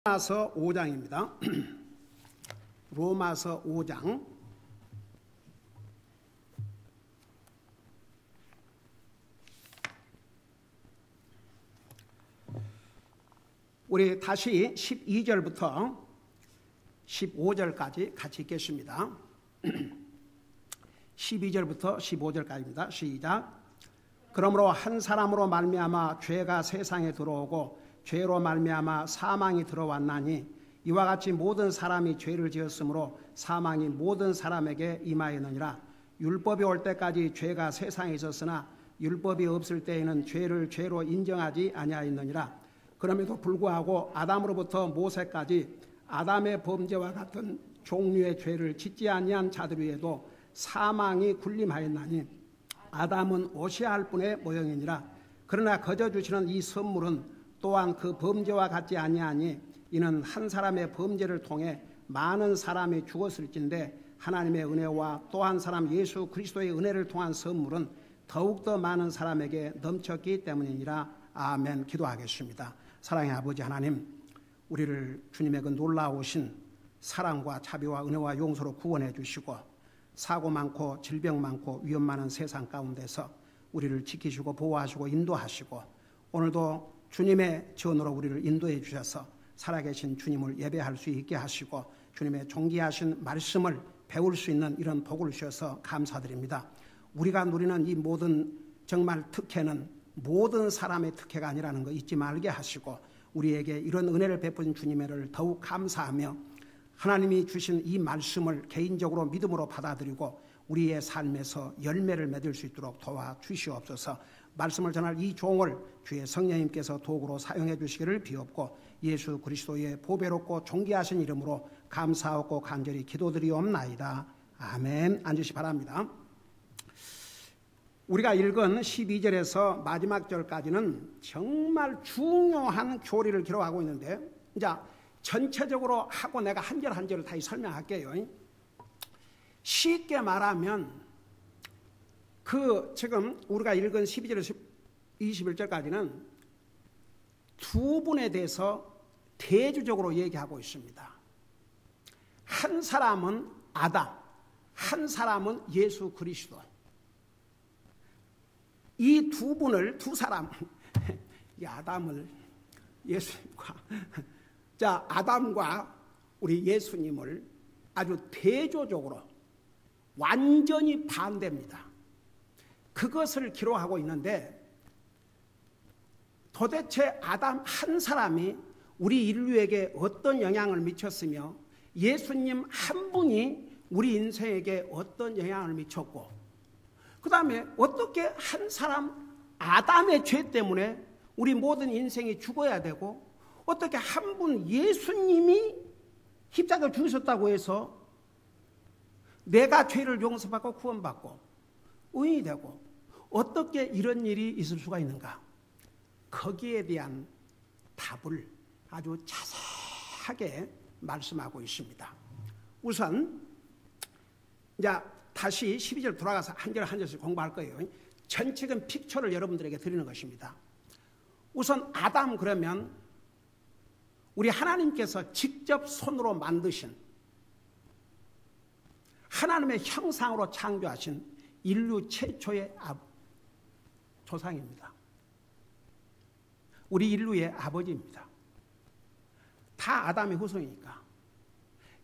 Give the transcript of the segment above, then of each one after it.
로마서 5장입니다. 로마서 5장. 우리 다시 12절부터 15절까지 같이 읽겠습니다. 12절부터 15절까지입니다. 시작. 그러므로 한 사람으로 말미암아 죄가 세상에 들어오고 죄로 말미암아 사망이 들어왔나니 이와 같이 모든 사람이 죄를 지었으므로 사망이 모든 사람에게 임하였느니라. 율법이 올 때까지 죄가 세상에 있었으나 율법이 없을 때에는 죄를 죄로 인정하지 아니하였느니라. 그럼에도 불구하고 아담으로부터 모세까지 아담의 범죄와 같은 종류의 죄를 짓지 아니한 자들 위에도 사망이 군림하였나니 아담은 오시할 분의 모형이니라. 그러나 거저 주시는 이 선물은 또한 그 범죄와 같지 아니하니 이는 한 사람의 범죄를 통해 많은 사람이 죽었을진데 하나님의 은혜와 또 한 사람 예수 그리스도의 은혜를 통한 선물은 더욱더 많은 사람에게 넘쳤기 때문이니라. 아멘. 기도하겠습니다. 사랑의 아버지 하나님, 우리를 주님의 그 놀라우신 사랑과 자비와 은혜와 용서로 구원해 주시고 사고 많고 질병 많고 위험 많은 세상 가운데서 우리를 지키시고 보호하시고 인도하시고 오늘도 주님의 전으로 우리를 인도해 주셔서 살아계신 주님을 예배할 수 있게 하시고 주님의 존귀하신 말씀을 배울 수 있는 이런 복을 주셔서 감사드립니다. 우리가 누리는 이 모든 정말 특혜는 모든 사람의 특혜가 아니라는 거 잊지 말게 하시고 우리에게 이런 은혜를 베푸신 주님을 더욱 감사하며 하나님이 주신 이 말씀을 개인적으로 믿음으로 받아들이고 우리의 삶에서 열매를 맺을 수 있도록 도와주시옵소서. 말씀을 전할 이 종을 주의 성령님께서 도구로 사용해 주시기를 비옵고 예수 그리스도의 보배롭고 존귀하신 이름으로 감사하고 간절히 기도드리옵나이다. 아멘. 앉으시 바랍니다. 우리가 읽은 12절에서 마지막 절까지는 정말 중요한 교리를 기록하고 있는데 이제 전체적으로 하고 내가 한 절 한 절을 다시 설명할게요. 쉽게 말하면 지금 우리가 읽은 12절에서 21절까지는 두 분에 대해서 대조적으로 얘기하고 있습니다. 한 사람은 아담, 한 사람은 예수 그리스도. 이 두 사람, 이 아담을 예수님과 아담과 우리 예수님을 아주 대조적으로 완전히 반대입니다. 그것을 기록하고 있는데 도대체 아담 한 사람이 우리 인류에게 어떤 영향을 미쳤으며 예수님 한 분이 우리 인생에게 어떤 영향을 미쳤고 그 다음에 어떻게 한 사람 아담의 죄 때문에 우리 모든 인생이 죽어야 되고 어떻게 한 분 예수님이 십자가에 죽으셨다고 해서 내가 죄를 용서받고 구원받고 의인이 되고 어떻게 이런 일이 있을 수가 있는가? 거기에 대한 답을 아주 자세하게 말씀하고 있습니다. 우선 이제 다시 12절 돌아가서 한 절 한 절씩 공부할 거예요. 전체적인 픽처를 여러분들에게 드리는 것입니다. 우선 아담 그러면 우리 하나님께서 직접 손으로 만드신 하나님의 형상으로 창조하신 인류 최초의 조상입니다. 우리 인류의 아버지입니다. 다 아담의 후손이니까.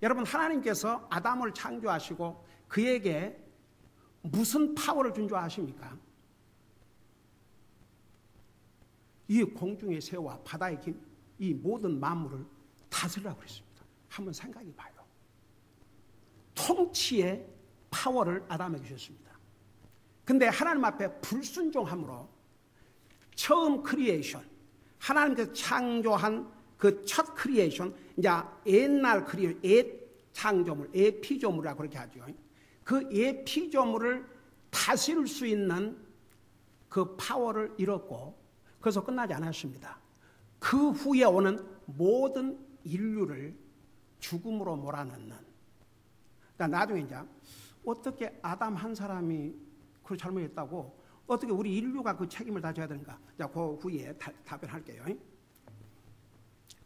여러분 하나님께서 아담을 창조하시고 그에게 무슨 파워를 준 줄 아십니까? 이 공중의 새와 바다의 김, 이 모든 만물을 다스리라고 그랬습니다. 한번 생각해 봐요. 통치의 파워를 아담에게 주셨습니다. 근데 하나님 앞에 불순종함으로 처음 크리에이션, 하나님께서 창조한 그 첫 크리에이션, 이제 옛날 창조물, 피조물이라고 그렇게 하죠. 그 피조물을 다스릴 수 있는 그 파워를 잃었고 그래서 끝나지 않았습니다. 그 후에 오는 모든 인류를 죽음으로 몰아넣는. 그러니까 나중에 이제 어떻게 아담 한 사람이 그걸 잘못했다고 어떻게 우리 인류가 그 책임을 다 져야 되는가? 자, 그 후에 답변할게요.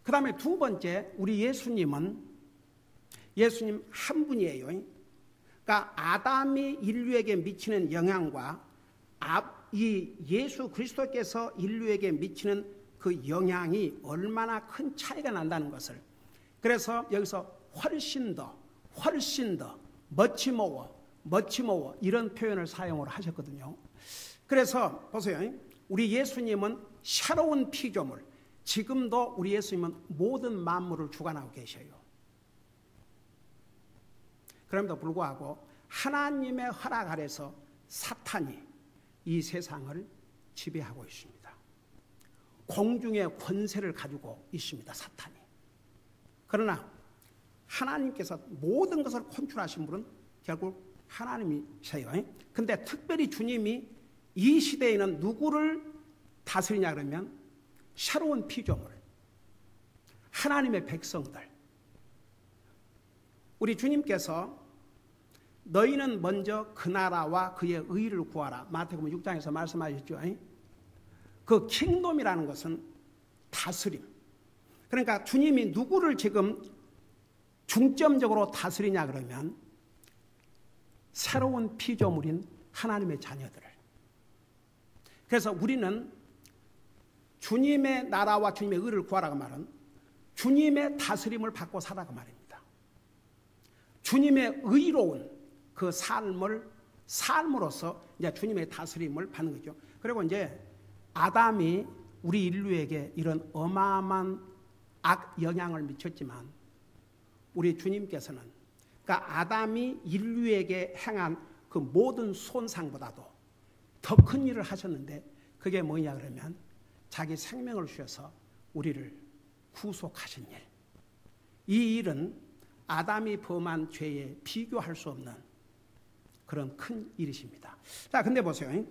그 다음에 두 번째, 우리 예수님 한 분이에요. 그러니까 아담이 인류에게 미치는 영향과 이 예수 그리스도께서 인류에게 미치는 그 영향이 얼마나 큰 차이가 난다는 것을, 그래서 여기서 훨씬 더 멋지모어 이런 표현을 사용을 하셨거든요. 그래서 보세요. 우리 예수님은 새로운 피조물, 지금도 우리 예수님은 모든 만물을 주관하고 계셔요. 그럼에도 불구하고 하나님의 허락 아래서 사탄이 이 세상을 지배하고 있습니다. 공중의 권세를 가지고 있습니다, 사탄이. 그러나 하나님께서 모든 것을 컨트롤하신 분은 결국 하나님이세요. 근데 특별히 주님이 이 시대에는 누구를 다스리냐 그러면 새로운 피조물, 하나님의 백성들. 우리 주님께서 너희는 먼저 그 나라와 그의 의를 구하라, 마태복음 6장에서 말씀하셨죠. 그 킹덤이라는 것은 다스림. 그러니까 주님이 누구를 지금 중점적으로 다스리냐 그러면 새로운 피조물인 하나님의 자녀들을. 그래서 우리는 주님의 나라와 주님의 의를 구하라고 말은 주님의 다스림을 받고 살아가 말입니다. 주님의 의로운 그 삶으로서 이제 주님의 다스림을 받는 거죠. 그리고 이제 아담이 우리 인류에게 이런 어마어마한 악 영향을 미쳤지만 우리 주님께서는, 그러니까 아담이 인류에게 행한 그 모든 손상보다도 더 큰 일을 하셨는데, 그게 뭐냐 그러면 자기 생명을 주셔서 우리를 구속하신 일. 이 일은 아담이 범한 죄에 비교할 수 없는 그런 큰 일이십니다. 자, 근데 보세요.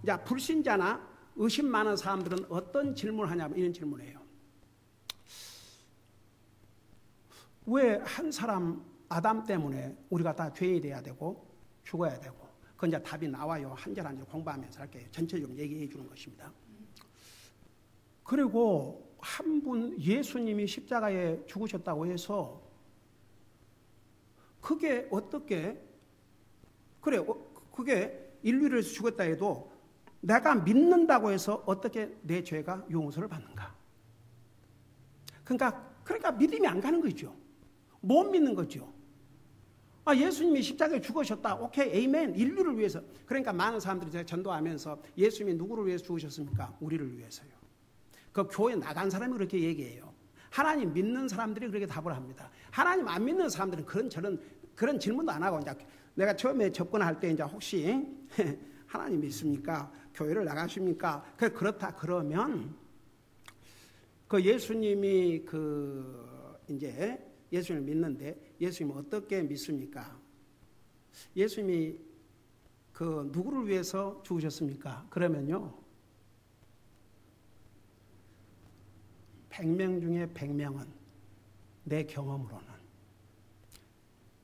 이제 불신자나 의심 많은 사람들은 어떤 질문을 하냐면 이런 질문이에요. 왜 한 사람 아담 때문에 우리가 다 죄인이 돼야 되고 죽어야 되고? 그건 이제 답이 나와요. 한 절 한 절 공부하면서 할게요. 전체적으로 얘기해 주는 것입니다. 그리고 한 분 예수님이 십자가에 죽으셨다고 해서 그게 어떻게, 그래, 그게 인류를 위해서 죽었다 해도 내가 믿는다고 해서 어떻게 내 죄가 용서를 받는가? 그러니까 믿음이 안 가는 거죠. 못 믿는 거죠. 예수님이 십자가에 죽으셨다. 오케이, 에이멘. 인류를 위해서. 그러니까 많은 사람들이 제가 전도하면서 예수님이 누구를 위해서 죽으셨습니까? 우리를 위해서요. 그 교회 나간 사람이 그렇게 얘기해요. 하나님 믿는 사람들이 그렇게 답을 합니다. 하나님 안 믿는 사람들은 그런 질문도 안 하고, 이제 내가 처음에 접근할 때 이제 혹시 하나님 믿습니까? 교회를 나가십니까? 그렇다 그러면 그 예수님이 이제 예수님을 믿는데 예수님은 어떻게 믿습니까? 예수님이 누구를 위해서 죽으셨습니까? 그러면요, 100명 중에 100명은 내 경험으로는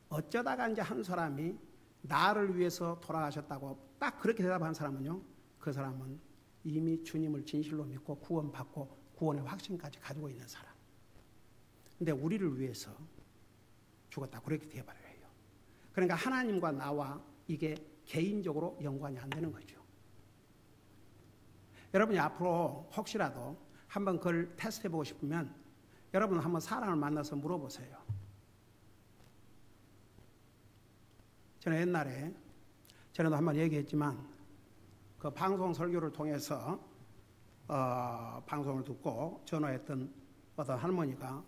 어쩌다가 이제 한 사람이 나를 위해서 돌아가셨다고 딱 그렇게 대답한 사람은요, 그 사람은 이미 주님을 진실로 믿고 구원받고 구원의 확신까지 가지고 있는 사람. 근데 우리를 위해서 죽었다 그렇게 돼버려요. 그러니까 하나님과 나와 이게 개인적으로 연관이 안 되는 거죠. 여러분이 앞으로 혹시라도 한번 그걸 테스트해 보고 싶으면 여러분 한번 사람을 만나서 물어보세요. 저는 옛날에 전에도 한번 얘기했지만 그 방송 설교를 통해서 방송을 듣고 전화했던 어떤 할머니가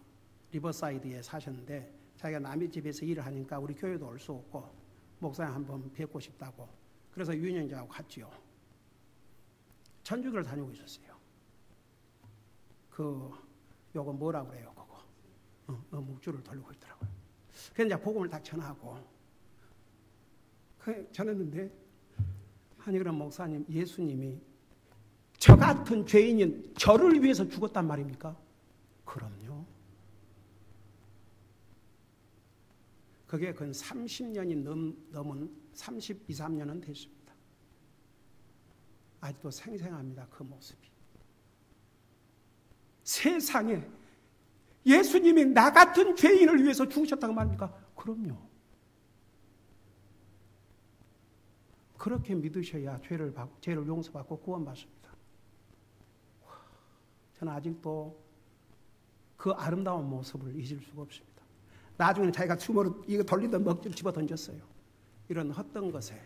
리버사이드에 사셨는데 자기가 남의 집에서 일을 하니까 우리 교회도 올 수 없고 목사님 한번 뵙고 싶다고, 그래서 유인영자하고 갔지요. 천주교를 다니고 있었어요. 요거 뭐라 그래요, 그거. 묵주를 돌리고 있더라고요. 그래서 이제 복음을 딱 전하고 전했는데, 아니 그럼 목사님, 예수님이 저 같은 죄인인 저를 위해서 죽었단 말입니까? 그럼요. 그게 근 30년이 넘은 32, 3년은 됐습니다. 아직도 생생합니다, 그 모습이. 세상에 예수님이 나 같은 죄인을 위해서 죽으셨다고 말합니까? 그럼요. 그렇게 믿으셔야 죄를 용서받고 구원받습니다. 저는 아직도 그 아름다운 모습을 잊을 수가 없습니다. 나중에는 자기가 주먹으로 이거 돌리던 먹지를 집어 던졌어요. 이런 헛된 것에.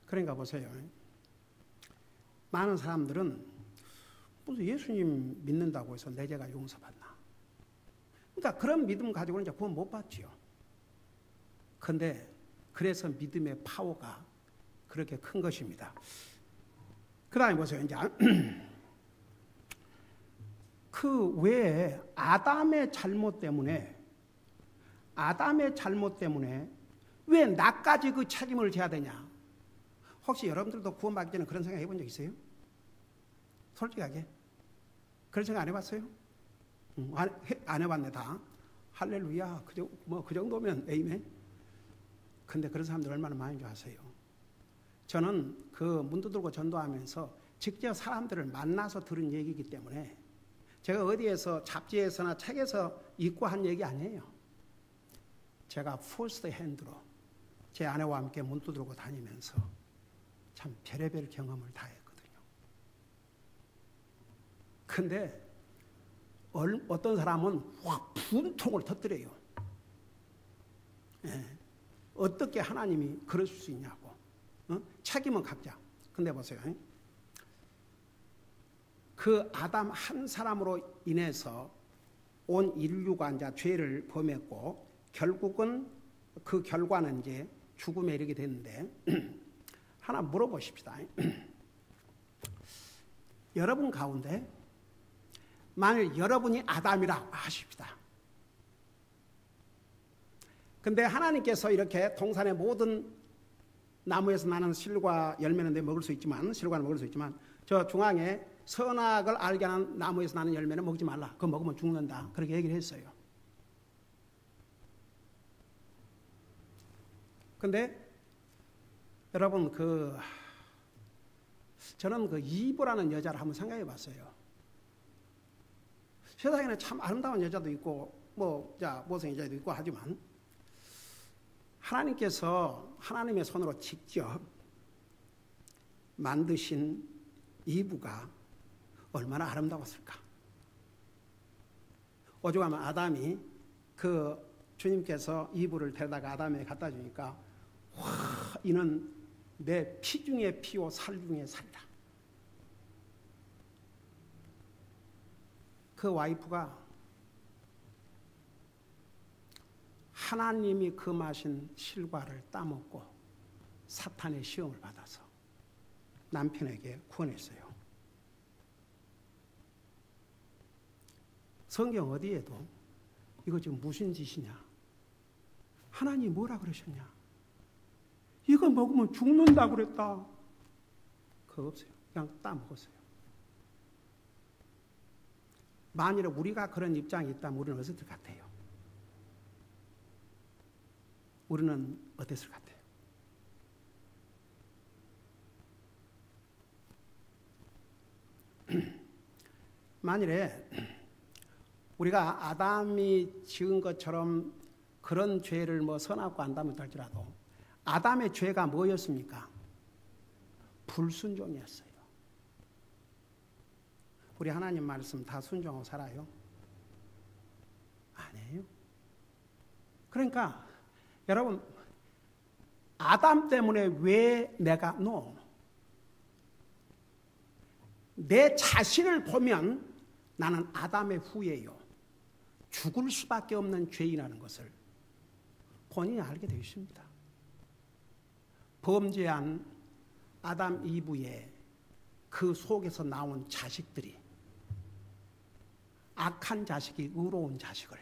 그러니까 보세요. 많은 사람들은 무슨 예수님 믿는다고 해서 내 죄가 용서받나. 그러니까 그런 믿음 가지고는 이제 구원 못 받지요. 그런데 그래서 믿음의 파워가 그렇게 큰 것입니다. 그 다음에 보세요. 이제 그 외에 아담의 잘못 때문에 왜 나까지 그 책임을 져야 되냐? 혹시 여러분들도 구원받기 전에 그런 생각 해본 적 있어요? 솔직하게 그런 생각 안 해봤어요? 안 해봤네 다. 할렐루야. 그 정도면 에이멘. 근데 그런 사람들 얼마나 많은 줄 아세요? 저는 그 문 두들고 전도하면서 직접 사람들을 만나서 들은 얘기이기 때문에 제가 어디에서 잡지에서나 책에서 읽고 한 얘기 아니에요. 제가 퍼스트 핸드로 제 아내와 함께 문 두드리고 다니면서 참 별의별 경험을 다 했거든요. 근데 어떤 사람은 확 분통을 터뜨려요. 예. 어떻게 하나님이 그러실 수 있냐고. 책임은 각자. 근데 보세요. 그 아담 한 사람으로 인해서 온 인류가 이제 죄를 범했고 결국은 그 결과는 이제 죽음에 이르게 됐는데 하나 물어보십시다. 여러분 가운데 만일 여러분이 아담이라 하십시다. 근데 하나님께서 이렇게 동산의 모든 나무에서 나는 실과 열매는 내 먹을 수 있지만 실과는 먹을 수 있지만 저 중앙에 선악을 알게 하는 나무에서 나는 열매는 먹지 말라. 그거 먹으면 죽는다. 그렇게 얘기를 했어요. 근데 여러분 저는 그 이브라는 여자를 한번 생각해 봤어요. 세상에는 참 아름다운 여자도 있고 못생긴 여자도 있고 하지만 하나님께서 하나님의 손으로 직접 만드신 이브가 얼마나 아름다웠을까. 오죽하면 아담이 그 주님께서 이브를 데려다가 아담에게 갖다 주니까 와, 이는 내 피 중에 피요 살 중에 살이다. 그 와이프가 하나님이 금하신 실과를 따먹고 사탄의 시험을 받아서 남편에게 구원했어요. 성경 어디에도 이거 지금 무슨 짓이냐? 하나님이 뭐라 그러셨냐? 이거 먹으면 죽는다고 그랬다. 그거 없어요. 그냥 따먹었어요. 만일에 우리가 그런 입장이 있다면 우리는 어땠을 것 같아요? 우리는 어땠을 것 같아요? 만일에 우리가 아담이 지은 것처럼 그런 죄를 선하고 안다면 할지라도 아담의 죄가 뭐였습니까? 불순종이었어요. 우리 하나님 말씀 다 순종하고 살아요? 아니에요. 그러니까 여러분 아담 때문에 왜 내가 내 자신을 보면 나는 아담의 후예요. 죽을 수밖에 없는 죄인이라는 것을 본인이 알게 되어 있습니다. 범죄한 아담 이브의 그 속에서 나온 자식들이 악한 자식이 의로운 자식을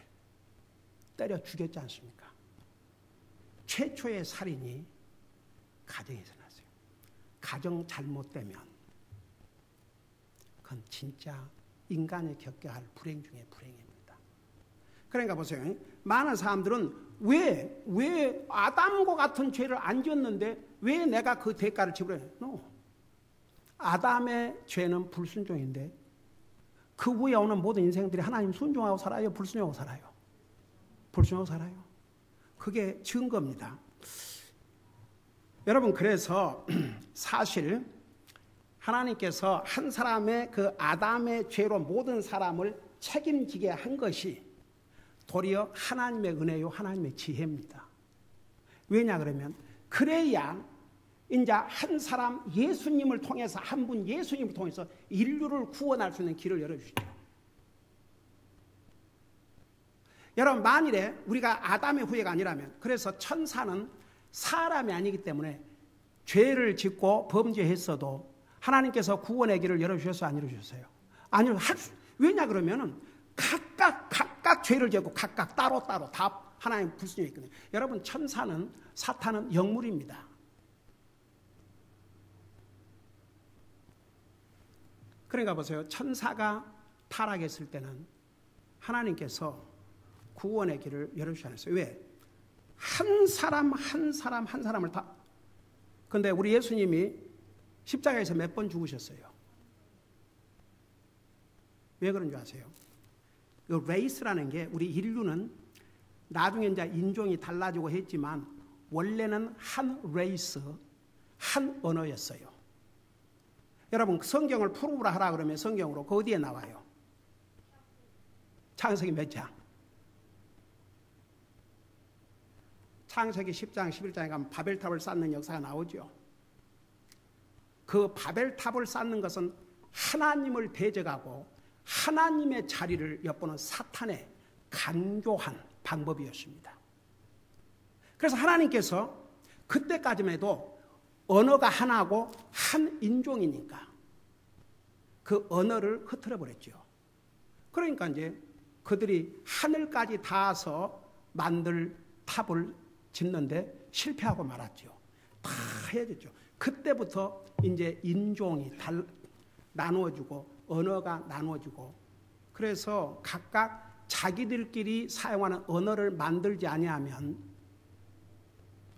때려 죽였지 않습니까? 최초의 살인이 가정에서 났어요. 가정 잘못되면 그건 진짜 인간이 겪어야 할 불행 중에 불행입니다. 그러니까 보세요. 많은 사람들은 왜 아담과 같은 죄를 안 지었는데 왜 내가 그 대가를 지불해야 돼? 아담의 죄는 불순종인데 그 후에 오는 모든 인생들이 하나님 순종하고 살아요? 불순종하고 살아요? 불순종하고 살아요. 그게 증거입니다. 여러분, 그래서 사실 하나님께서 한 사람의 그 아담의 죄로 모든 사람을 책임지게 한 것이 도리어 하나님의 은혜요, 하나님의 지혜입니다. 왜냐 그러면 그래야 이제 한 사람 예수님을 통해서, 한 분 예수님을 통해서 인류를 구원할 수 있는 길을 열어주시죠. 여러분, 만일에 우리가 아담의 후예가 아니라면, 그래서 천사는 사람이 아니기 때문에 죄를 짓고 범죄했어도 하나님께서 구원의 길을 열어주셨어요, 안 열어주셨어요? 아니요. 왜냐 그러면은 각각 죄를 지었고 각각 따로 다 하나님 불순종이 있거든요. 여러분, 천사는, 사탄은 영물입니다. 그러니까 보세요. 천사가 타락했을 때는 하나님께서 구원의 길을 열어주셨어요. 왜? 한 사람을 다. 근데 우리 예수님이 십자가에서 몇 번 죽으셨어요? 왜 그런 줄 아세요? 이 레이스라는 게, 우리 인류는 나중에 이제 인종이 달라지고 했지만 원래는 한 레이스, 한 언어였어요. 여러분, 성경을 풀어보라 하라 그러면 성경으로 그 어디에 나와요? 창세기 몇 장? 창세기 10장, 11장에 가면 바벨탑을 쌓는 역사가 나오죠. 그 바벨탑을 쌓는 것은 하나님을 대적하고 하나님의 자리를 엿보는 사탄의 간교한 방법이었습니다. 그래서 하나님께서 그때까지만 해도 언어가 하나고 한 인종이니까 그 언어를 흐트러 버렸죠. 그러니까 이제 그들이 하늘까지 닿아서 만들 탑을 짓는데 실패하고 말았죠. 다 헤어졌죠. 그때부터 이제 인종이 나누어지고 언어가 나누어지고, 그래서 각각 자기들끼리 사용하는 언어를 만들지 아니하면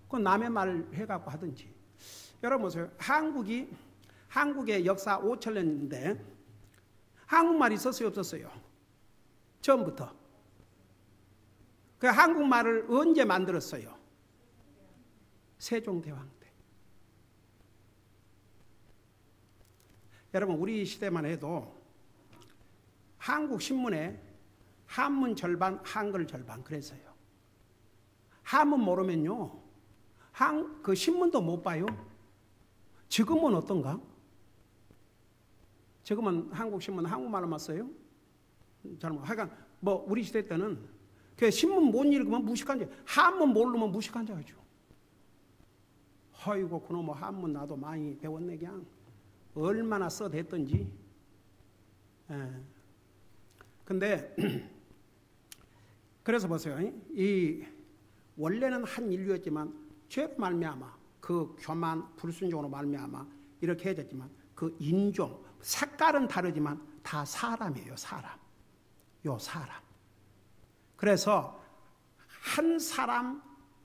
그 남의 말을 해갖고 하든지. 여러분 보세요. 한국의 역사 5,000년인데 한국말이 있었어요, 없었어요? 처음부터. 그 한국말을 언제 만들었어요? 세종대왕 때. 여러분, 우리 시대만 해도 한국 신문에 한문 절반, 한글 절반 그랬어요. 한문 모르면요, 그 신문도 못 봐요. 지금은 어떤가? 지금은 한국 신문 한국말로만 써요. 하여간 뭐 우리 시대 때는 그 신문 못 읽으면 무식한 자, 한문 모르면 무식한 자죠. 아이고, 그놈의 한문 나도 많이 배웠네. 그냥 얼마나 써댔던지. 근데 그래서 보세요. 이 원래는 한 인류였지만 죄로 말미암아, 그 교만 불순종으로 말미암아 이렇게 해졌지만 그 인종, 색깔은 다르지만 다 사람이에요. 사람. 그래서 한 사람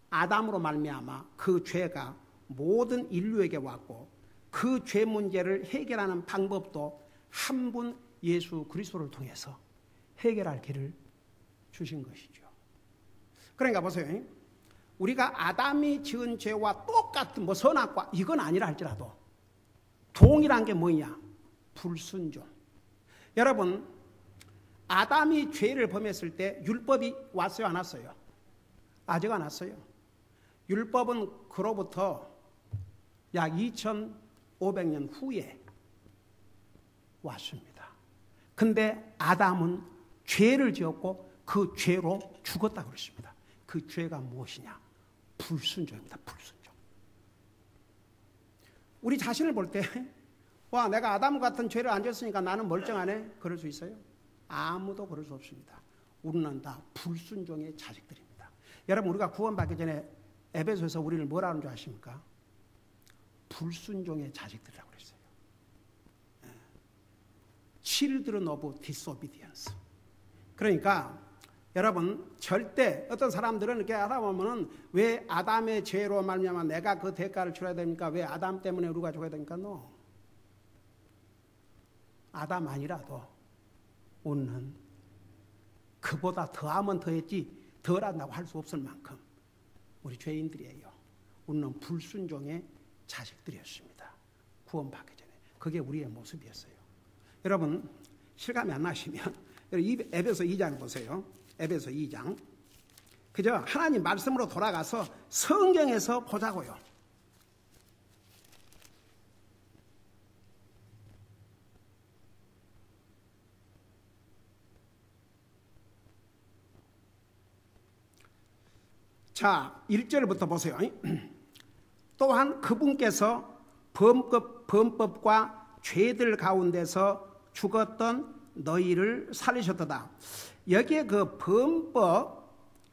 아담으로 말미암아 그 죄가 모든 인류에게 왔고, 그 죄 문제를 해결하는 방법도 한 분 예수 그리스도를 통해서 해결할 길을 주신 것이죠. 그러니까 보세요. 우리가 아담이 지은 죄와 똑같은 뭐 선악과 이건 아니라 할지라도 동일한 게 뭐냐? 불순종. 여러분, 아담이 죄를 범했을 때 율법이 왔어요, 안 왔어요? 아직 안 왔어요. 율법은 그로부터 약 2500년 후에 왔습니다. 근데 아담은 죄를 지었고 그 죄로 죽었다고 그랬습니다. 그 죄가 무엇이냐? 불순종입니다. 불순종. 우리 자신을 볼 때 와, 내가 아담 같은 죄를 안 지었으니까 나는 멀쩡하네, 그럴 수 있어요? 아무도 그럴 수 없습니다. 우리는 다 불순종의 자식들입니다. 여러분, 우리가 구원받기 전에 에베소에서 우리를 뭐라 하는 줄 아십니까? 불순종의 자식들이라고 그랬어요. Children of disobedience. 그러니까 여러분, 절대 어떤 사람들은 이렇게 하다 보면은 왜 아담의 죄로 말미암아 내가 그 대가를 치러야 됩니까? 왜 아담 때문에 우리가 죽어야 됩니까? 아담 아니라도 우리는 그보다 더하면 더했지 덜한다고 할 수 없을 만큼 우리 죄인들이에요. 우리는 불순종의 자식들이었습니다. 구원받기 전에. 그게 우리의 모습이었어요. 여러분 실감이 안 나시면 에베소 2장 보세요. 에베소 2장. 그저 하나님 말씀으로 돌아가서 성경에서 보자고요. 자, 1절부터 보세요. 또한 그분께서 범법과 죄들 가운데서 죽었던 너희를 살리셨도다. 여기에 그 범법,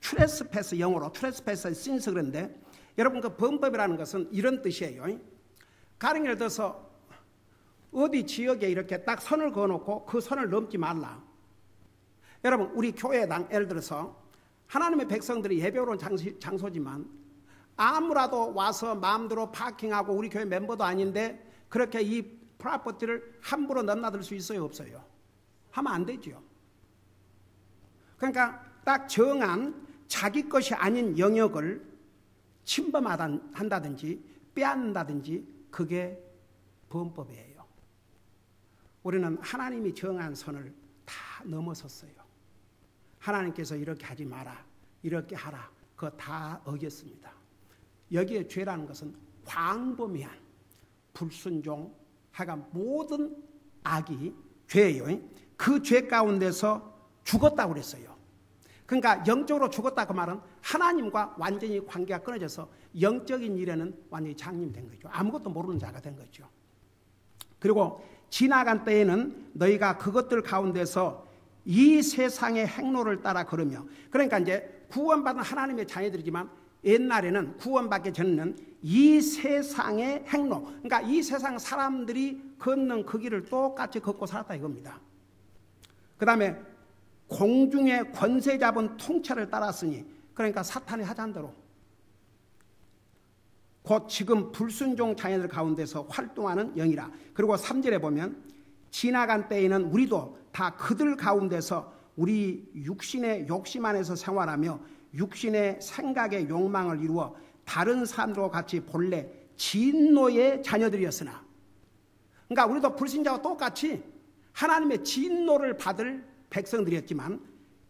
트레스패스, 영어로 트레스패스 신스 그런데 여러분 그 범법이라는 것은 이런 뜻이에요. 가령 예를 들어서 어디 지역에 이렇게 딱 선을 그어놓고 그 선을 넘지 말라. 여러분 우리 교회당 예를 들어서 하나님의 백성들이 예배로 온 장소지만 아무라도 와서 마음대로 파킹하고 우리 교회 멤버도 아닌데 그렇게 이 프로퍼티를 함부로 넘나들 수 있어요, 없어요? 하면 안 되죠. 그러니까 딱 정한 자기 것이 아닌 영역을 침범한다든지 빼앗는다든지 그게 범법이에요. 우리는 하나님이 정한 선을 다 넘어섰어요. 하나님께서 이렇게 하지 마라, 이렇게 하라, 그거 다 어겼습니다. 여기에 죄라는 것은 광범위한 불순종, 하여간 모든 악이 죄예요. 그 죄 가운데서 죽었다고 그랬어요. 그러니까 영적으로 죽었다 그 말은 하나님과 완전히 관계가 끊어져서 영적인 일에는 완전히 장님된 거죠. 아무것도 모르는 자가 된 거죠. 그리고 지나간 때에는 너희가 그것들 가운데서 이 세상의 행로를 따라 걸으며, 그러니까 이제 구원받은 하나님의 자녀들이지만 옛날에는 구원받기 전에는 이 세상의 행로, 그러니까 이 세상 사람들이 걷는 그 길을 똑같이 걷고 살았다 이겁니다. 그 다음에 공중의 권세 잡은 통치를 따랐으니, 그러니까 사탄이 하자는 대로 곧 지금 불순종 자녀들 가운데서 활동하는 영이라. 그리고 3절에 보면 지나간 때에는 우리도 다 그들 가운데서 우리 육신의 욕심 안에서 생활하며 육신의 생각의 욕망을 이루어 다른 사람들과 같이 본래 진노의 자녀들이었으나, 그러니까 우리도 불신자와 똑같이 하나님의 진노를 받을 백성들이었지만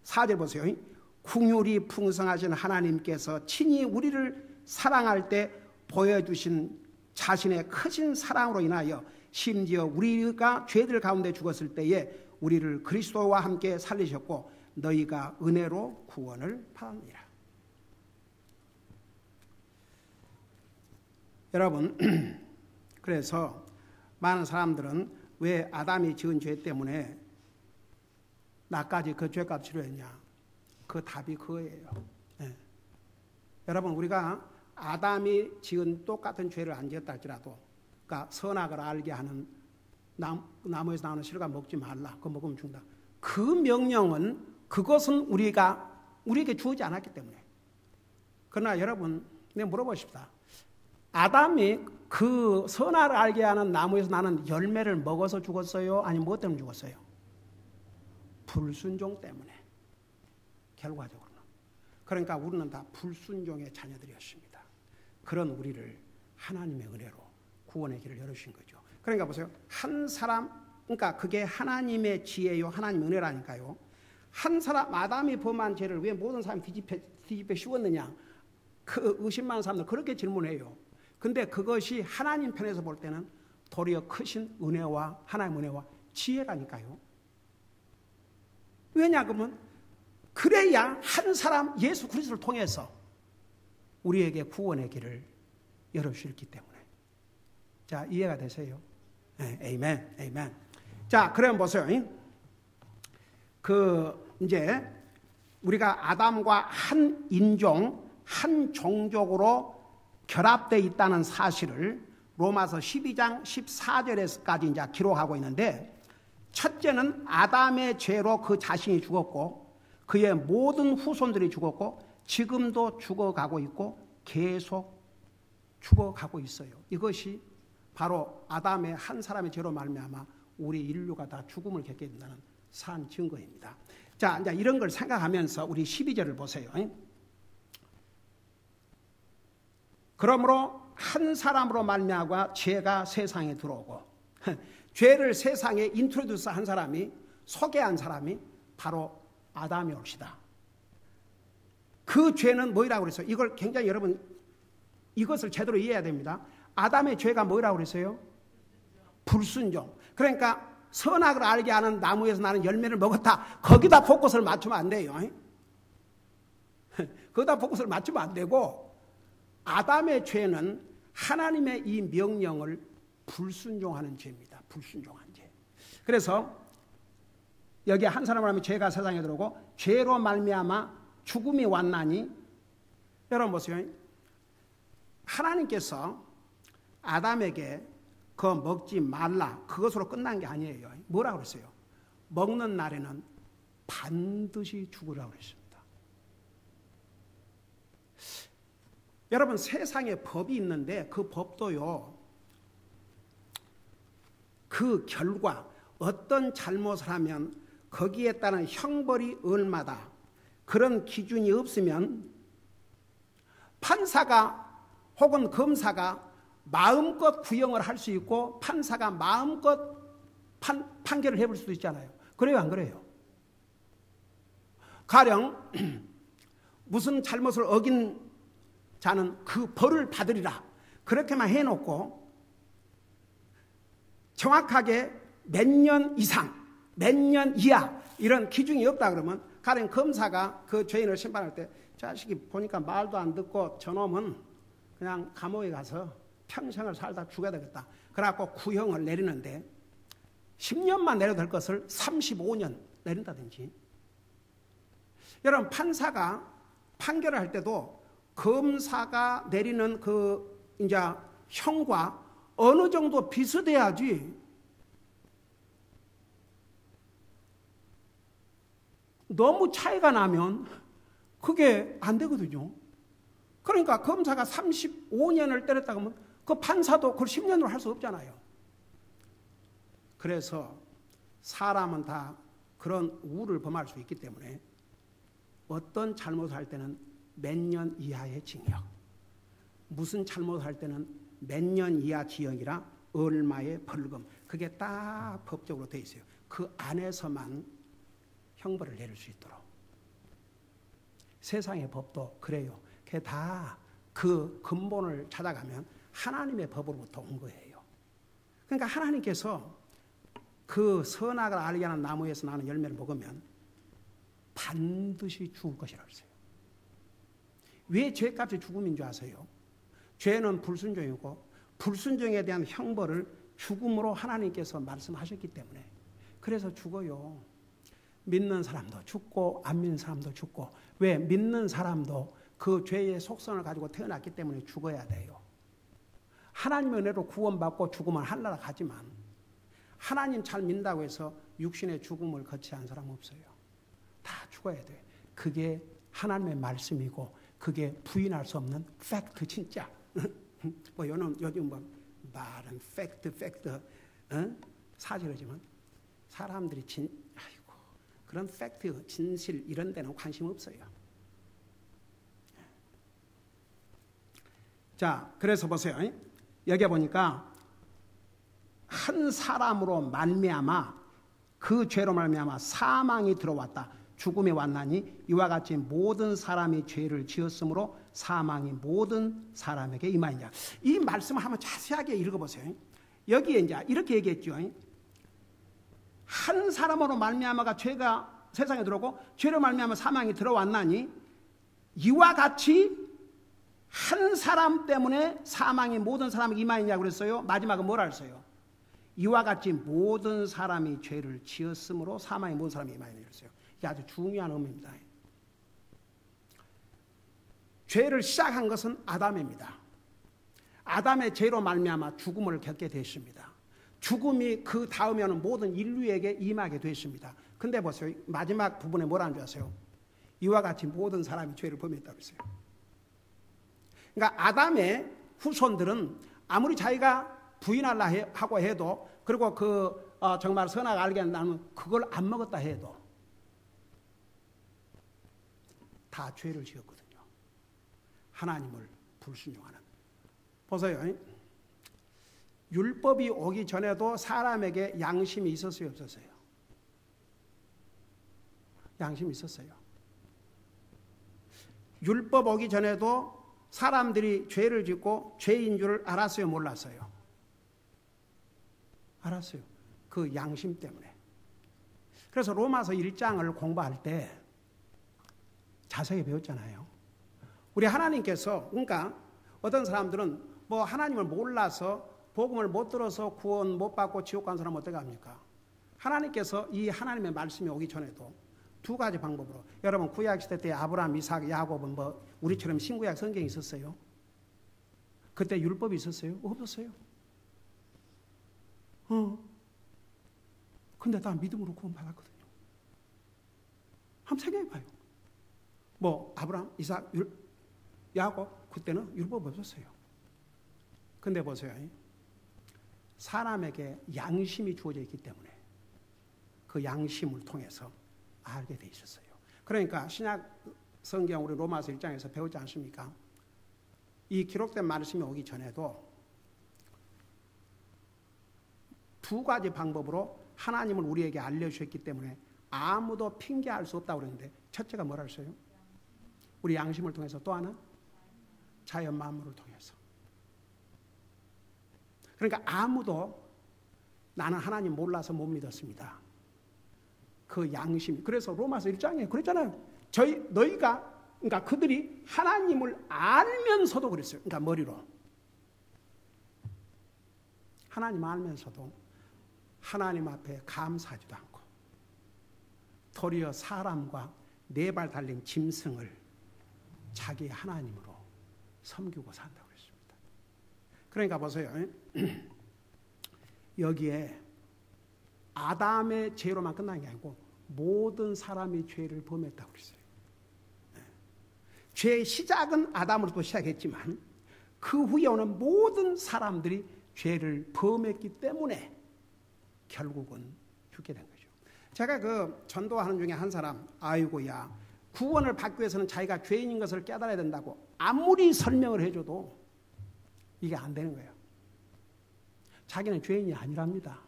4절 보세요. 긍휼이 풍성하신 하나님께서 친히 우리를 사랑할 때 보여주신 자신의 크신 사랑으로 인하여 심지어 우리가 죄들 가운데 죽었을 때에 우리를 그리스도와 함께 살리셨고 너희가 은혜로 구원을 받았느니라. 여러분, 그래서 많은 사람들은 왜 아담이 지은 죄 때문에 나까지 그 죄값 치료했냐? 그 답이 그거예요. 네. 여러분, 우리가 아담이 지은 똑같은 죄를 안 지었다 할지라도, 그러니까 선악을 알게 하는 나무에서 나오는 실과 먹지 말라, 그거 먹으면 죽는다, 그 명령은 그것은 우리에게 주어지지 않았기 때문에. 그러나 여러분, 내가 물어보십시다. 아담이 그 선악을 알게 하는 나무에서 나는 열매를 먹어서 죽었어요? 아니면 무엇 때문에 죽었어요? 불순종 때문에, 결과적으로는. 그러니까 우리는 다 불순종의 자녀들이었습니다. 그런 우리를 하나님의 은혜로 구원의 길을 열어주신 거죠. 그러니까 보세요. 한 사람, 그러니까 그게 하나님의 지혜요, 하나님의 은혜라니까요. 한 사람, 아담이 범한 죄를 왜 모든 사람이 뒤집혀 씌웠느냐? 그 의심 많은 사람들 그렇게 질문해요. 근데 그것이 하나님 편에서 볼 때는 도리어 크신 은혜와 하나님의 은혜와 지혜라니까요. 왜냐 그러면 그래야 한 사람 예수 그리스도를 통해서 우리에게 구원의 길을 열어주셨기 때문에. 자, 이해가 되세요? 네, 에이멘, 에이멘. 자, 그럼 보세요. 이제 우리가 아담과 한 인종, 한 종족으로 결합되어 있다는 사실을 로마서 12장 14절에까지 이제 기록하고 있는데, 첫째는 아담의 죄로 그 자신이 죽었고 그의 모든 후손들이 죽었고 지금도 죽어가고 있고 계속 죽어가고 있어요. 이것이 바로 아담의 한 사람의 죄로 말미암아 우리 인류가 다 죽음을 겪게 된다는 산 증거입니다. 자, 이제 이런 걸 생각하면서 우리 12절을 보세요. 그러므로 한 사람으로 말미암아 죄가 세상에 들어오고 죄를 세상에 인트로듀스 한 사람이 소개한 사람이 바로 아담이 옵시다. 그 죄는 뭐라고 그랬어요? 이걸 굉장히 여러분 이것을 제대로 이해해야 됩니다. 아담의 죄가 뭐라고 그랬어요? 불순종. 그러니까 선악을 알게 하는 나무에서 나는 열매를 먹었다. 거기다 포커스를 맞추면 안 돼요. 거기다 포커스를 맞추면 안 되고 아담의 죄는 하나님의 이 명령을 불순종하는 죄입니다. 불순종한 죄. 그래서 여기 한 사람을 하면 죄가 세상에 들어오고 죄로 말미암아 죽음이 왔나니 여러분 보세요. 하나님께서 아담에게 그거 먹지 말라 그것으로 끝난 게 아니에요. 뭐라고 그랬어요? 먹는 날에는 반드시 죽으라고 그랬습니다. 여러분 세상에 법이 있는데 그 법도요 그 결과 어떤 잘못을 하면 거기에 따른 형벌이 얼마다 그런 기준이 없으면 판사가 혹은 검사가 마음껏 구형을 할 수 있고 판사가 마음껏 판결을 해볼 수도 있잖아요. 그래요 안 그래요? 가령 무슨 잘못을 어긴 자는 그 벌을 받으리라 그렇게만 해놓고 정확하게 몇 년 이상 몇 년 이하 이런 기준이 없다 그러면 가령 검사가 그 죄인을 심판할 때 자식이 보니까 말도 안 듣고 저놈은 그냥 감옥에 가서 평생을 살다 죽어야 되겠다. 그래갖고 구형을 내리는데 10년만 내려도 될 것을 35년 내린다든지. 여러분 판사가 판결을 할 때도 검사가 내리는 그 이제 형과 어느 정도 비슷해야지 너무 차이가 나면 그게 안 되거든요. 그러니까 검사가 35년을 때렸다고 하면 그 판사도 그걸 10년으로 할 수 없잖아요. 그래서 사람은 다 그런 우를 범할 수 있기 때문에 어떤 잘못을 할 때는 몇 년 이하의 징역, 무슨 잘못을 할 때는 몇 년 이하 징역이라 얼마의 벌금, 그게 딱 법적으로 돼 있어요. 그 안에서만 형벌을 내릴 수 있도록. 세상의 법도 그래요. 그게 다 그 근본을 찾아가면 하나님의 법으로부터 온 거예요. 그러니까 하나님께서 그 선악을 알게 하는 나무에서 나는 열매를 먹으면 반드시 죽을 것이라고 했어요. 왜 죄값이 죽음인 줄 아세요? 죄는 불순종이고 불순종에 대한 형벌을 죽음으로 하나님께서 말씀하셨기 때문에. 그래서 죽어요. 믿는 사람도 죽고 안 믿는 사람도 죽고. 왜? 믿는 사람도 그 죄의 속성을 가지고 태어났기 때문에 죽어야 돼요. 하나님의 은혜로 구원받고 죽으면 하늘나라 가지만 하나님 잘 믿는다고 해서 육신의 죽음을 거치한 사람 없어요. 다 죽어야 돼. 그게 하나님의 말씀이고 그게 부인할 수 없는 팩트 진짜. 뭐 요즘 뭐 말은 팩트 사실이지만 사람들이 그런 팩트 진실 이런 데는 관심 없어요. 자, 그래서 보세요. 여기 보니까 한 사람으로 말미암아 그 죄로 말미암아 사망이 들어왔다. 죽음이 왔나니 이와 같이 모든 사람이 죄를 지었으므로 사망이 모든 사람에게 임하니라. 이 말씀을 한번 자세하게 읽어보세요. 여기에 이제 이렇게 얘기했죠. 한 사람으로 말미암아가 죄가 세상에 들어오고 죄로 말미암아 사망이 들어왔나니 이와 같이 한 사람 때문에 사망이 모든 사람에게 임하느냐고 그랬어요. 마지막은 뭐라 그랬어요? 이와 같이 모든 사람이 죄를 지었으므로 사망이 모든 사람에게 임하느냐고 그랬어요. 이게 아주 중요한 의미입니다. 죄를 시작한 것은 아담입니다. 아담의 죄로 말미암아 죽음을 겪게 됐습니다. 죽음이 그 다음에는 모든 인류에게 임하게 됐습니다. 근데 보세요. 마지막 부분에 뭐라는 줄 아세요? 이와 같이 모든 사람이 죄를 범했다고 했어요. 그러니까 아담의 후손들은 아무리 자기가 부인하려 하고 해도 그리고 그 정말 선악 알게 나는 그걸 안 먹었다 해도 다 죄를 지었거든요. 하나님을 불순종하는. 보세요. 율법이 오기 전에도 사람에게 양심이 있었어요, 없었어요? 양심이 있었어요. 율법 오기 전에도 사람들이 죄를 짓고 죄인 줄 알았어요, 몰랐어요? 알았어요. 그 양심 때문에. 그래서 로마서 1장을 공부할 때 자세히 배웠잖아요. 우리 하나님께서, 그러니까 어떤 사람들은 뭐 하나님을 몰라서 복음을 못 들어서 구원 못 받고 지옥 간 사람은 어떻게 합니까? 하나님께서 이 하나님의 말씀이 오기 전에도 두 가지 방법으로, 여러분 구약 시대 때 아브라함, 이삭, 야곱은 뭐 우리처럼 신구약 성경이 있었어요? 그때 율법이 있었어요? 없었어요. 근데 다 믿음으로 구원 받았거든요. 한번 생각해 봐요. 뭐 아브라함, 이삭, 야곱 그때는 율법 없었어요. 근데 보세요. 사람에게 양심이 주어져 있기 때문에 그 양심을 통해서 알게 돼 있었어요. 그러니까 신약 성경 우리 로마서 1장에서 배우지 않습니까? 이 기록된 말씀이 오기 전에도 두 가지 방법으로 하나님을 우리에게 알려주셨기 때문에 아무도 핑계할 수 없다고 그러는데, 첫째가 뭐라 했어요? 우리 양심을 통해서, 또 하나 자연 만물을 통해서. 그러니까 아무도 나는 하나님 몰라서 못 믿었습니다. 그 양심. 그래서 로마서 1장에 그랬잖아요. 너희가, 그러니까 그들이 하나님을 알면서도 그랬어요. 그러니까 머리로. 하나님 알면서도 하나님 앞에 감사하지도 않고 도리어 사람과 네 발 달린 짐승을 자기 하나님으로 섬기고 산다고 그랬습니다. 그러니까 보세요. 여기에 아담의 죄로만 끝난 게 아니고 모든 사람이 죄를 범했다고 그랬어요. 죄의 시작은 아담으로부터 시작했지만 그 후에 오는 모든 사람들이 죄를 범했기 때문에 결국은 죽게 된 거죠. 제가 그 전도하는 중에 한 사람, 아이고야, 구원을 받기 위해서는 자기가 죄인인 것을 깨달아야 된다고 아무리 설명을 해줘도 이게 안 되는 거예요. 자기는 죄인이 아니랍니다.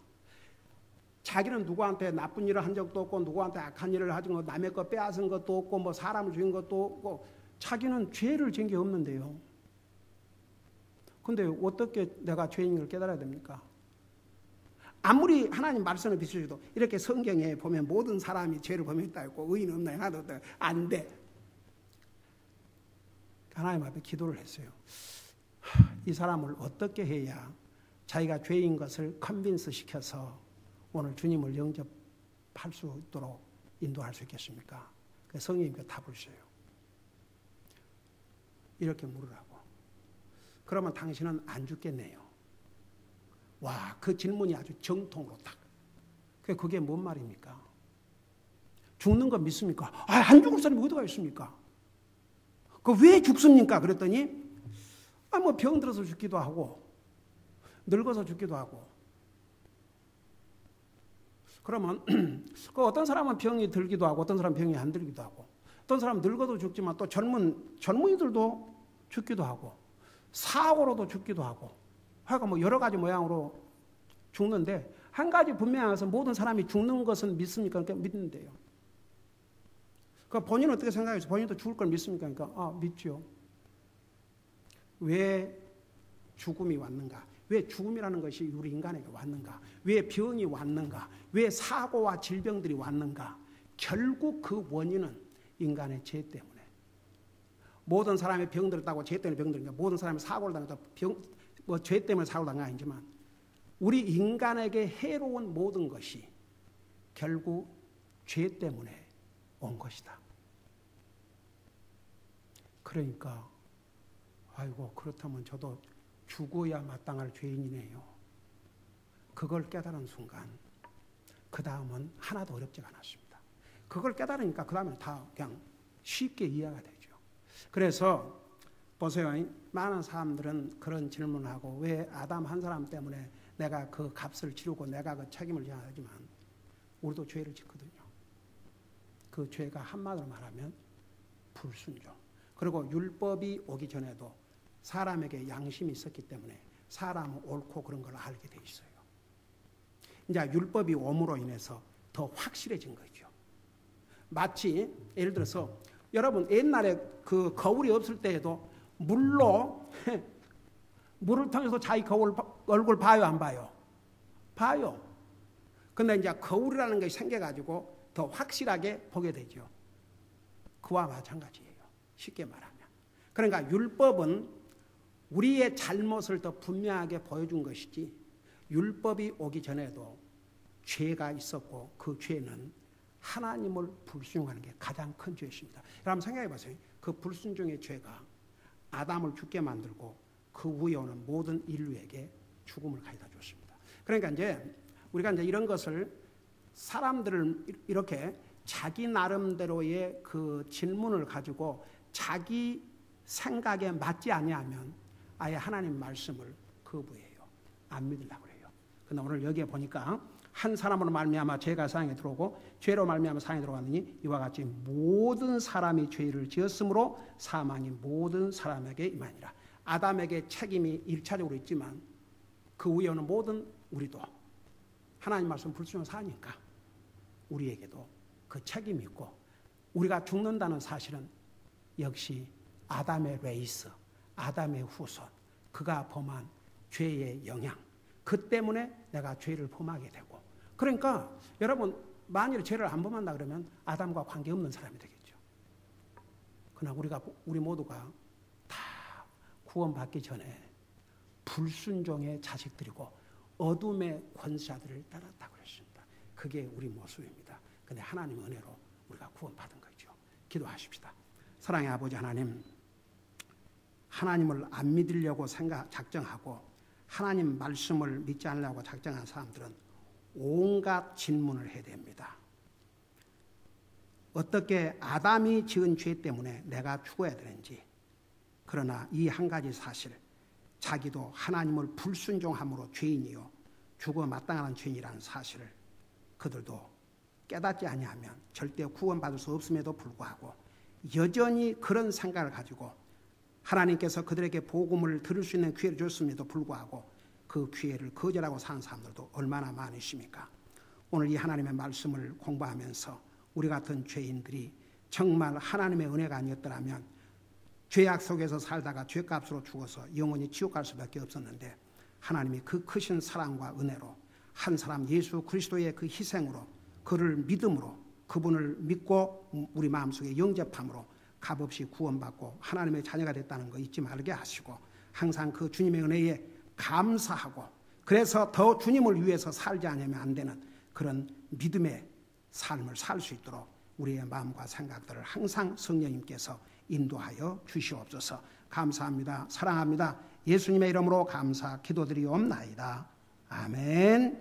자기는 누구한테 나쁜 일을 한 적도 없고 누구한테 악한 일을 하진 것, 남의 거 빼앗은 것도 없고 뭐 사람을 죽인 것도 없고 자기는 죄를 지은 게 없는데요. 근데 어떻게 내가 죄인인 걸 깨달아야 됩니까? 아무리 하나님 말씀을 비춰줘도 이렇게 성경에 보면 모든 사람이 죄를 범했다 했고 의인 없나 하나도 없다. 안 돼. 하나님 앞에 기도를 했어요. 이 사람을 어떻게 해야 자기가 죄인 것을 컨빈스 시켜서 오늘 주님을 영접할 수 있도록 인도할 수 있겠습니까? 성령님께 답을 주세요. 이렇게 물으라고. 그러면 당신은 안 죽겠네요. 와, 그 질문이 아주 정통으로 딱. 그게 뭔 말입니까? 죽는 거 믿습니까? 안 죽을 사람이 어디가 있습니까? 왜 죽습니까? 그랬더니 뭐 병 들어서 죽기도 하고 늙어서 죽기도 하고. 그러면 어떤 사람은 병이 들기도 하고 어떤 사람은 병이 안 들기도 하고 어떤 사람은 늙어도 죽지만 또 젊은이들도 죽기도 하고 사고로도 죽기도 하고 하여간 뭐 여러 가지 모양으로 죽는데 한 가지 분명해서 모든 사람이 죽는 것은 믿습니까? 그러니까 믿는데요. 본인은 어떻게 생각해서 본인도 죽을 걸 믿습니까? 그러니까 믿죠. 왜 죽음이 왔는가? 왜 죽음이라는 것이 우리 인간에게 왔는가? 왜 병이 왔는가? 왜 사고와 질병들이 왔는가? 결국 그 원인은 인간의 죄 때문에. 모든 사람이 병들었다고 죄 때문에 병들니까 모든 사람이 사고를 당했다고 죄 때문에 사고를 당한 건 아니지만 우리 인간에게 해로운 모든 것이 결국 죄 때문에 온 것이다. 그러니까 아이고 그렇다면 저도 죽어야 마땅할 죄인이네요. 그걸 깨달은 순간 그 다음은 하나도 어렵지가 않았습니다. 그걸 깨달으니까 그 다음은 다 그냥 쉽게 이해가 되죠. 그래서 보세요. 많은 사람들은 그런 질문을 하고 왜 아담 한 사람 때문에 내가 그 값을 치르고 내가 그 책임을 져야 하지만 우리도 죄를 짓거든요. 그 죄가 한마디로 말하면 불순종. 그리고 율법이 오기 전에도 사람에게 양심이 있었기 때문에 사람은 옳고 그런 걸 알게 돼 있어요. 이제 율법이 옴으로 인해서 더 확실해진 거죠. 마치 예를 들어서 여러분 옛날에 그 거울이 없을 때에도 물로 물을 통해서 자기 얼굴 봐요, 안 봐요? 봐요. 근데 이제 거울이라는 것이 생겨가지고 더 확실하게 보게 되죠. 그와 마찬가지예요. 쉽게 말하면. 그러니까 율법은 우리의 잘못을 더 분명하게 보여준 것이지 율법이 오기 전에도 죄가 있었고 그 죄는 하나님을 불순종하는 게 가장 큰 죄였습니다. 여러분 생각해 보세요. 그 불순종의 죄가 아담을 죽게 만들고 그 후에 오는 모든 인류에게 죽음을 가져다 줬습니다. 그러니까 이제 우리가 이제 이런 것을 사람들을 이렇게 자기 나름대로의 그 질문을 가지고 자기 생각에 맞지 아니하면 아예 하나님 말씀을 거부해요. 안 믿으려고 해요. 그런데 오늘 여기에 보니까 한 사람으로 말미암아 죄가 세상에 들어오고 죄로 말미암아 세상에 들어갔느니 이와 같이 모든 사람이 죄를 지었으므로 사망이 모든 사람에게 임하니라. 아담에게 책임이 1차적으로 있지만 그 위에 오는 모든 우리도 하나님 말씀 불순종을 사니까 우리에게도 그 책임이 있고 우리가 죽는다는 사실은 역시 아담의 레이스, 아담의 후손, 그가 범한 죄의 영향, 그 때문에 내가 죄를 범하게 되고 그러니까 여러분 만일 죄를 안 범한다 그러면 아담과 관계없는 사람이 되겠죠. 그러나 우리 모두가 다 구원받기 전에 불순종의 자식들이고 어둠의 권세자들을 따랐다고 그랬습니다. 그게 우리 모습입니다. 그런데 하나님의 은혜로 우리가 구원받은 거죠. 기도하십시다. 사랑의 아버지 하나님, 하나님을 안 믿으려고 작정하고 하나님 말씀을 믿지 않으려고 작정한 사람들은 온갖 질문을 해야 됩니다. 어떻게 아담이 지은 죄 때문에 내가 죽어야 되는지, 그러나 이 한 가지 사실, 자기도 하나님을 불순종함으로 죄인이요 죽어 마땅한 죄인이라는 사실을 그들도 깨닫지 아니하면 절대 구원받을 수 없음에도 불구하고 여전히 그런 생각을 가지고 하나님께서 그들에게 복음을 들을 수 있는 기회를 줬음에도 불구하고 그 기회를 거절하고 사는 사람들도 얼마나 많으십니까? 오늘 이 하나님의 말씀을 공부하면서 우리 같은 죄인들이 정말 하나님의 은혜가 아니었더라면 죄악 속에서 살다가 죄값으로 죽어서 영원히 지옥 갈 수밖에 없었는데 하나님이 그 크신 사랑과 은혜로 한 사람 예수 그리스도의 그 희생으로 그를 믿음으로 그분을 믿고 우리 마음속에 영접함으로 값없이 구원받고 하나님의 자녀가 됐다는 거 잊지 말게 하시고 항상 그 주님의 은혜에 감사하고 그래서 더 주님을 위해서 살지 않으면 안 되는 그런 믿음의 삶을 살 수 있도록 우리의 마음과 생각들을 항상 성령님께서 인도하여 주시옵소서. 감사합니다. 사랑합니다. 예수님의 이름으로 감사 기도드리옵나이다. 아멘.